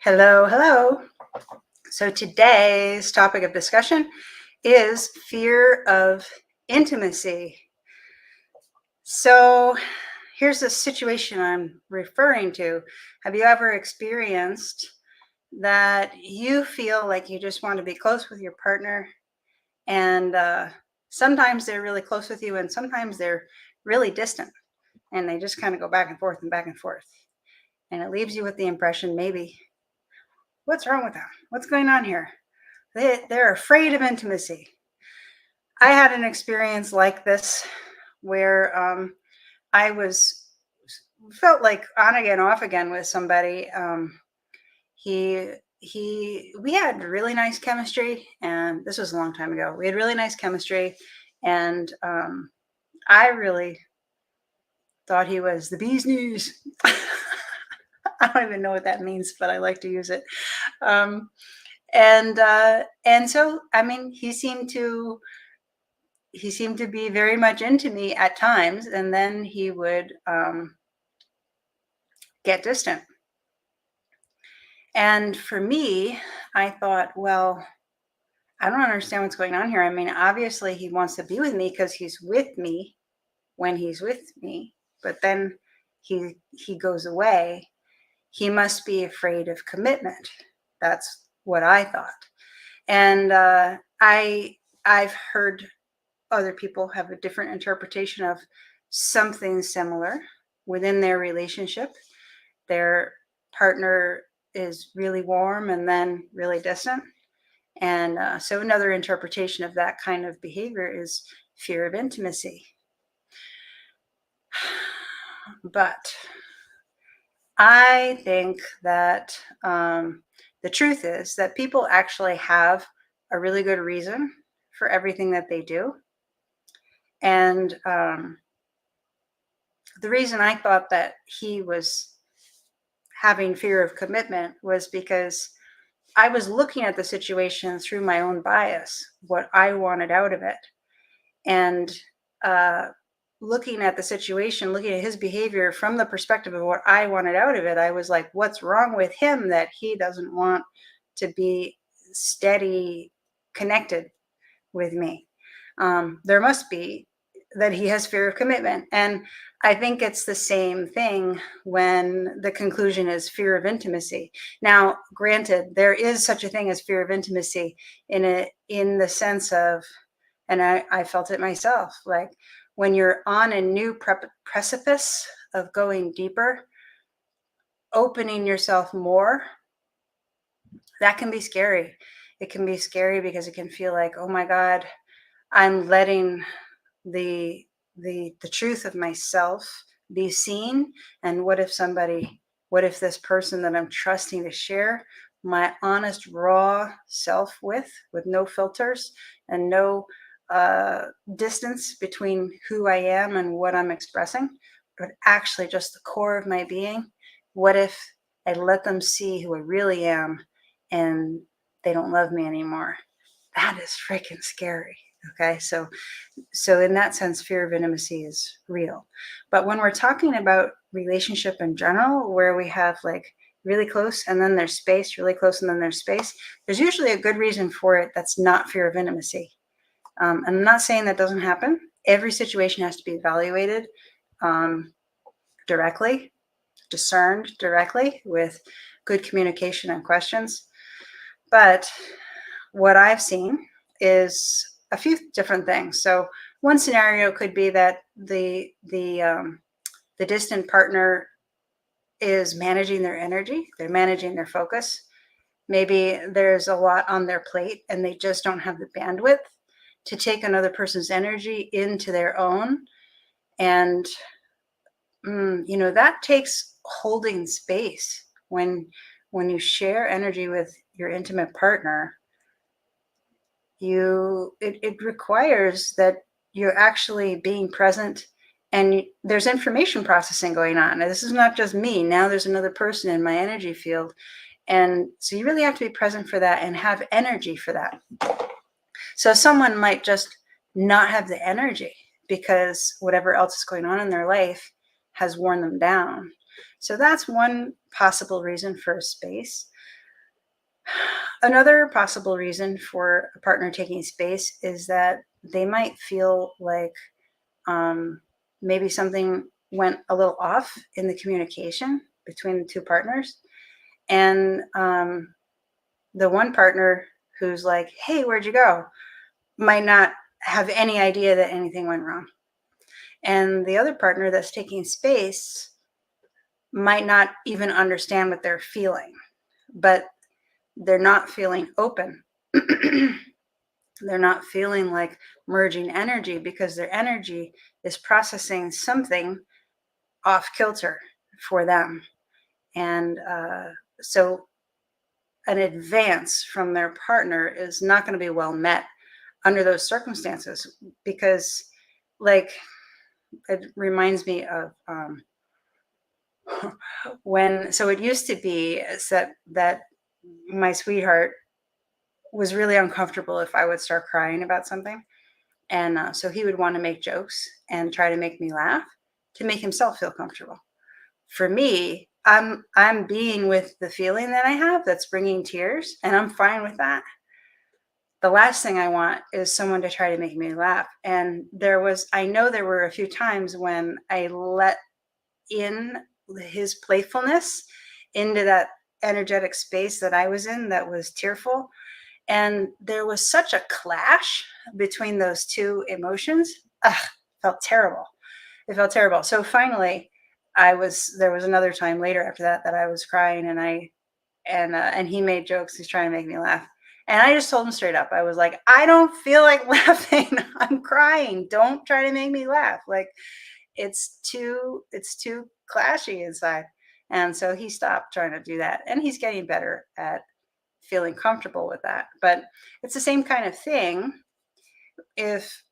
Hello, hello. So today's topic of discussion is fear of intimacy. So here's the situation I'm referring to. Have you ever experienced that you feel like you just want to be close with your partner, and sometimes they're really close with you and sometimes they're really distant, and they just kind of go back and forth and back and forth, and it leaves you with the impression, maybe, what's wrong with them? What's going on here? They're afraid of intimacy. I had an experience like this where I was felt like on again, off again with somebody. We had really nice chemistry, and this was a long time ago. We had really nice chemistry, and I really thought he was the bee's knees. I don't even know what that means, but I like to use it. Um, and so, I mean, he seemed to be very much into me at times, and then he would get distant. And for me, I thought, well, I don't understand what's going on here. I mean, obviously he wants to be with me because he's with me when he's with me, but then he goes away. He must be afraid of commitment. That's what I thought. And I've heard other people have a different interpretation of something similar within their relationship. Their partner is really warm and then really distant. And so another interpretation of that kind of behavior is fear of intimacy. But I think that the truth is that people actually have a really good reason for everything that they do. And the reason I thought that he was having fear of commitment was because I was looking at the situation through my own bias, what I wanted out of it. And looking at the situation, looking at his behavior from the perspective of what I wanted out of it, I was like, what's wrong with him that he doesn't want to be steady connected with me? There must be that he has fear of commitment. And I think it's the same thing when the conclusion is fear of intimacy. Now, granted, there is such a thing as fear of intimacy in the sense of, and I felt it myself, like when you're on a new precipice of going deeper, opening yourself more, that can be scary. It can be scary because it can feel like, oh my God, I'm letting the truth of myself be seen. And what if this person that I'm trusting to share my honest raw self with no filters and no distance between who I am and what I'm expressing, but actually just the core of my being, what if I let them see who I really am and they don't love me anymore? That is freaking scary. Okay, so in that sense, fear of intimacy is real. But when we're talking about relationship in general, where we have like really close and then there's space, really close and then there's space, there's usually a good reason for it that's not fear of intimacy. And I'm not saying that doesn't happen. Every situation has to be evaluated directly, discerned directly with good communication and questions. But what I've seen is a few different things. So one scenario could be that the distant partner is managing their energy, they're managing their focus. Maybe there's a lot on their plate and they just don't have the bandwidth to take another person's energy into their own. And that takes holding space. When you share energy with your intimate partner, it requires that you're actually being present, and there's information processing going on. Now, this is not just me. Now there's another person in my energy field. And so you really have to be present for that and have energy for that. So someone might just not have the energy because whatever else is going on in their life has worn them down. So that's one possible reason for space. Another possible reason for a partner taking space is that they might feel like um, maybe something went a little off in the communication between the two partners. And the one partner who's like, hey, where'd you go? Might not have any idea that anything went wrong. And the other partner that's taking space might not even understand what they're feeling, but they're not feeling open. They're not feeling like merging energy because their energy is processing something off kilter for them. And so an advance from their partner is not going to be well met under those circumstances because, like, it reminds me of when, so it used to be that my sweetheart was really uncomfortable if I would start crying about something. And so he would want to make jokes and try to make me laugh to make himself feel comfortable. For me, I'm being with the feeling that I have that's bringing tears, and I'm fine with that. The last thing I want is someone to try to make me laugh. And I know there were a few times when I let in his playfulness into that energetic space that I was in that was tearful. And there was such a clash between those two emotions. Ugh, felt terrible. It felt terrible. So finally, there was another time later after that that I was crying, and he made jokes. He's trying to make me laugh. And I just told him straight up. I was like, I don't feel like laughing. I'm crying. Don't try to make me laugh. Like, it's too clashy inside. And so he stopped trying to do that. And he's getting better at feeling comfortable with that. But it's the same kind of thing if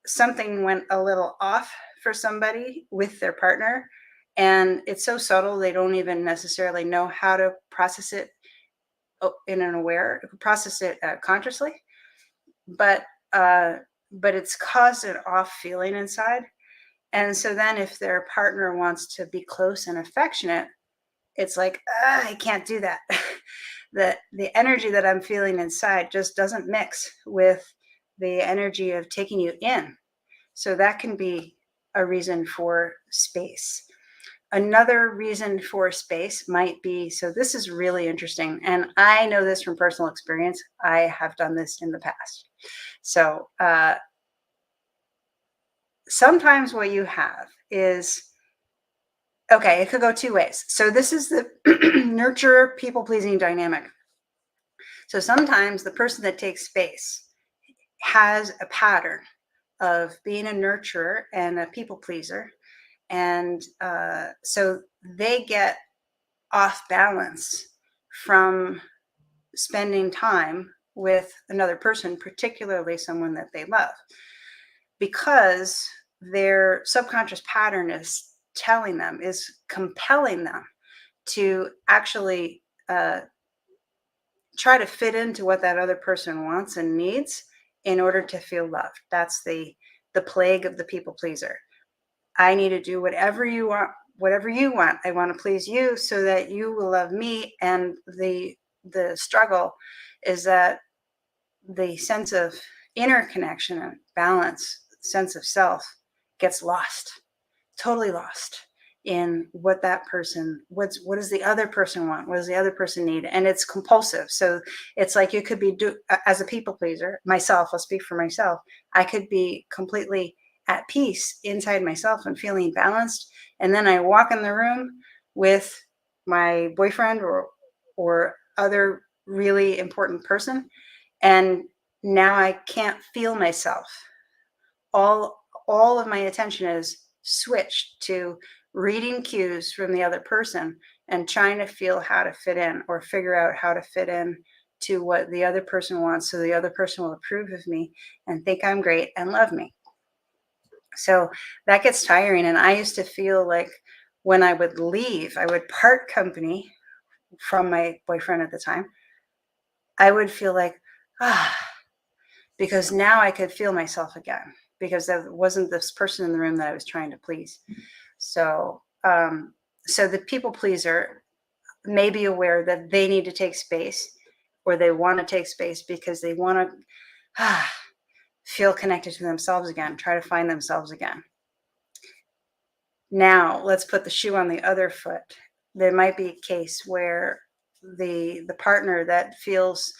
something went a little off for somebody with their partner and it's so subtle they don't even necessarily know how to process it in an aware process it consciously, but uh but it's caused an off feeling inside. And so then if their partner wants to be close and affectionate, it's like, I can't do that. The energy that I'm feeling inside just doesn't mix with the energy of taking you in. So that can be a reason for space. Another reason for space might be, so this is really interesting, and I know this from personal experience. I have done this in the past. So sometimes what you have is, okay, it could go two ways. So this is the nurture people pleasing dynamic. So sometimes the person that takes space has a pattern of being a nurturer and a people pleaser. And so they get off balance from spending time with another person, particularly someone that they love, because their subconscious pattern is compelling them to actually try to fit into what that other person wants and needs in order to feel loved. That's the plague of the people pleaser. I need to do whatever you want, whatever you want. I want to please you so that you will love me. And the struggle is that the sense of inner connection and balance, sense of self, gets lost, totally lost in what that person, what does the other person want, what does the other person need. And it's compulsive. So it's like you could be as a people pleaser, myself, I'll speak for myself, I could be completely at peace inside myself and feeling balanced, and then I walk in the room with my boyfriend or other really important person, and now I can't feel myself. All of my attention is switched to reading cues from the other person and trying to feel how to fit in or figure out how to fit in to what the other person wants so the other person will approve of me and think I'm great and love me. So that gets tiring. And I used to feel like when I would leave, I would part company from my boyfriend at the time, I would feel like, because now I could feel myself again, because there wasn't this person in the room that I was trying to please. So, so the people pleaser may be aware that they need to take space or they want to take space because they want to feel connected to themselves again, try to find themselves again. Now, let's put the shoe on the other foot. There might be a case where the partner that feels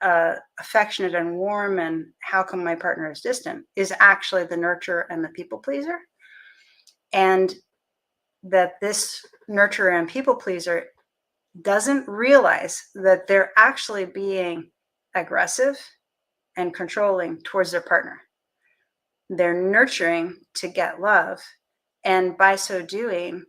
affectionate and warm and how come my partner is distant is actually the nurturer and the people pleaser, and that this nurturer and people pleaser doesn't realize that they're actually being aggressive and controlling towards their partner. They're nurturing to get love, and by so doing,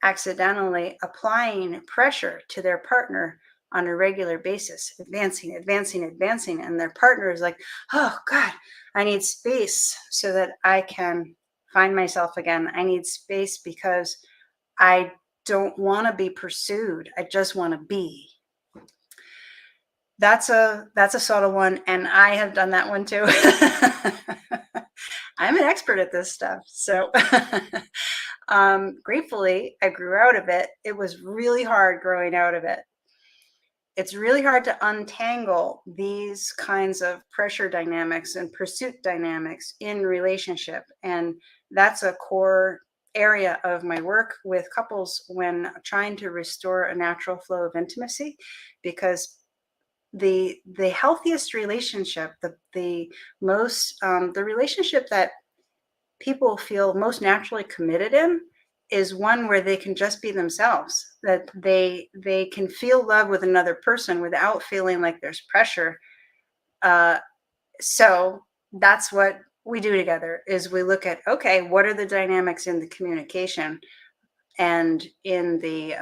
accidentally applying pressure to their partner on a regular basis, advancing, advancing, advancing. And their partner is like, oh God, I need space so that I can find myself again. I need space because I don't want to be pursued. I just want to be. That's a subtle one, and I have done that one too. I'm an expert at this stuff. So gratefully, I grew out of it. It was really hard growing out of it. It's really hard to untangle these kinds of pressure dynamics and pursuit dynamics in relationship. And that's a core area of my work with couples when trying to restore a natural flow of intimacy, because the healthiest relationship, the most the relationship that people feel most naturally committed in is one where they can just be themselves, that they can feel love with another person without feeling like there's pressure. So that's what we do together, is we look at, okay, what are the dynamics in the communication and in the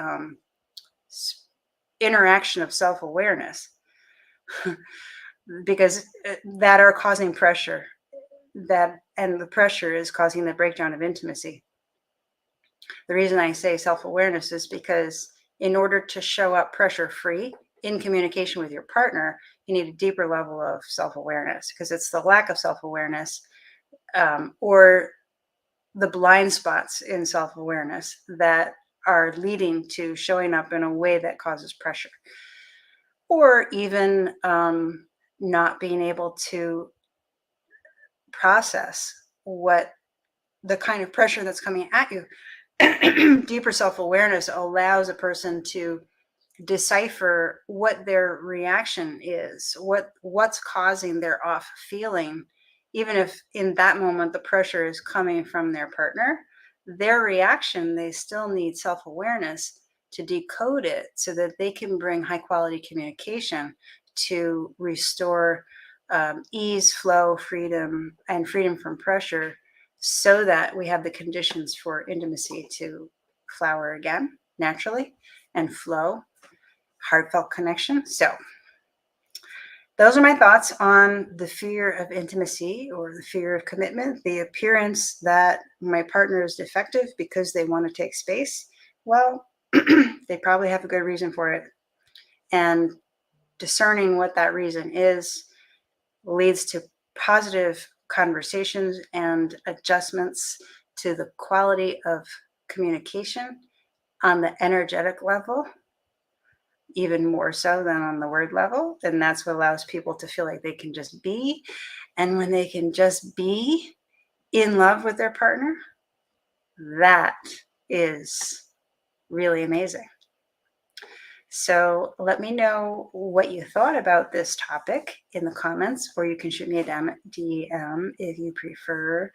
interaction of self-awareness because that are causing pressure, that and the pressure is causing the breakdown of intimacy. The reason I say self-awareness is because in order to show up pressure-free in communication with your partner, you need a deeper level of self-awareness, because it's the lack of self-awareness or the blind spots in self-awareness that are leading to showing up in a way that causes pressure, or even not being able to process what the kind of pressure that's coming at you. Deeper self-awareness allows a person to decipher what their reaction is, what's causing their off feeling, even if in that moment the pressure is coming from their partner. Their reaction, they still need self-awareness to decode it so that they can bring high quality communication to restore ease, flow, freedom, and freedom from pressure, so that we have the conditions for intimacy to flower again naturally and flow, heartfelt connection. So those are my thoughts on the fear of intimacy or the fear of commitment, the appearance that my partner is defective because they want to take space. Well, they probably have a good reason for it. And discerning what that reason is leads to positive conversations and adjustments to the quality of communication on the energetic level, even more so than on the word level. And that's what allows people to feel like they can just be. And when they can just be in love with their partner, that is really amazing. So let me know what you thought about this topic in the comments, or you can shoot me a DM if you prefer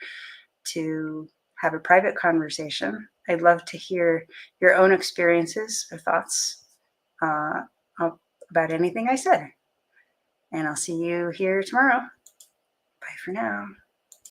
to have a private conversation. I'd love to hear your own experiences or thoughts about anything I said. And I'll see you here tomorrow. Bye for now.